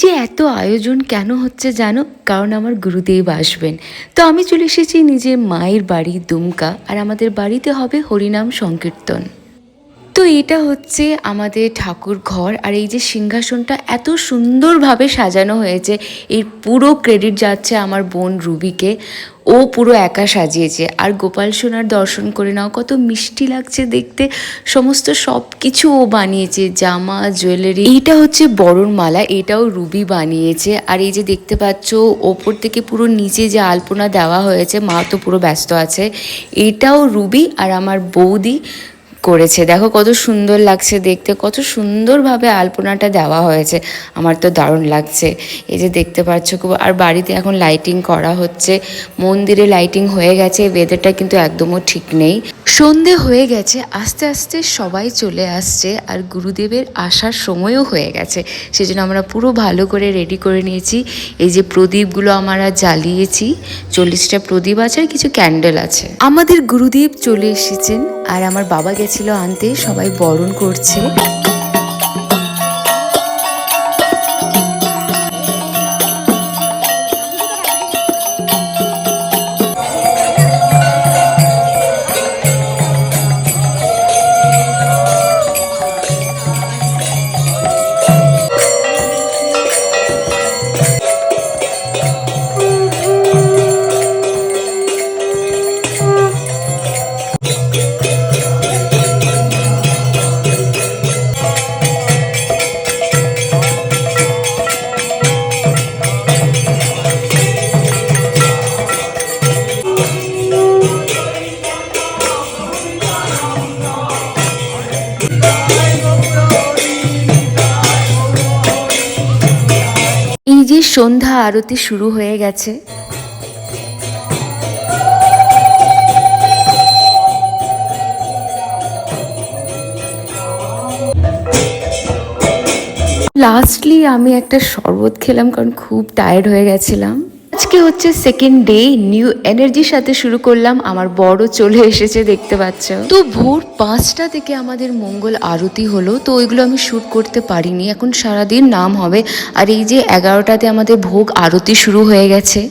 যে এত আয়োজন কেন হচ্ছে জানো? কারণ আমার গুরুদেব আসবেন। তো আমি চলে এসেছি নিজের মায়ের বাড়ি দুমকা, আর আমাদের বাড়িতে হবে হরিনাম সংকীর্তন। তো এটা হচ্ছে আমাদের ঠাকুর ঘর, আর এই যে সিংহাসনটা এত সুন্দরভাবে সাজানো হয়েছে, এর পুরো ক্রেডিট যাচ্ছে আমার বোন রুবিকে। ও পুরো একা সাজিয়েছে। আর গোপাল সোনার দর্শন করে নাও, কত মিষ্টি লাগছে দেখতে। সমস্ত সব কিছু ও বানিয়েছে, জামা, জুয়েলারি। এইটা হচ্ছে বরণ মালা, এটাও রুবি বানিয়েছে। আর এই যে দেখতে পাচ্ছ ওপর থেকে পুরো নিচে যে আলপনা দেওয়া হয়েছে, মা তো পুরো ব্যস্ত আছে, এটাও রুবি আর আমার বৌদি করেছে। দেখো কত সুন্দর লাগছে দেখতে, কত সুন্দরভাবে আলপনাটা দেওয়া হয়েছে। আমার তো দারুণ লাগছে। এই যে দেখতে পাচ্ছ খুব। আর বাড়িতে এখন লাইটিং করা হচ্ছে, মন্দিরে লাইটিং হয়ে গেছে। ওয়েদারটা কিন্তু একদমও ঠিক নেই। সন্ধে হয়ে গেছে, আস্তে আস্তে সবাই চলে আসছে, আর গুরুদেবের আসার সময়ও হয়ে গেছে। সেজন্য আমরা পুরো ভালো করে রেডি করে নিয়েছি। এই যে প্রদীপগুলো আমরা জ্বালিয়েছি, 40টা প্রদীপ আছে আর কিছু ক্যান্ডেল আছে। আমাদের গুরুদেব চলে এসেছেন, আর আমার বাবা গেছিল আনতে। সবাই বরণ করছে। এই যে সন্ধ্যা আরতি শুরু হয়ে গেছে। লাস্টলি আমি একটা শরবত খেলাম, কারণ খুব টায়ার্ড হয়ে গেছিলাম। আজকে হচ্ছে সেকেন্ড ডে, নিউ এনার্জির সাথে শুরু করলাম। আমার বড় চলে এসেছে, দেখতে পাচ্ছ। তো ভোর 5টা থেকে আমাদের মঙ্গল আরতি হলো। তো ওইগুলো আমি শ্যুট করতে পারিনি, এখন সারাদিন নাম হবে। আর এই যে 11টাতে আমাদের ভোগ আরতি শুরু হয়ে গেছে।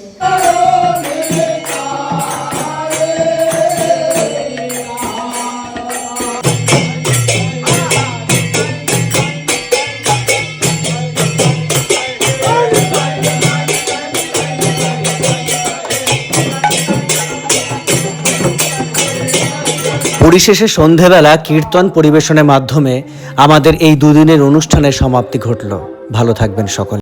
পরিশেষে সন্ধেবেলা কীর্তন পরিবেশনের মাধ্যমে আমাদের এই দুদিনের অনুষ্ঠানের সমাপ্তি ঘটল। ভালো থাকবেন সকলে।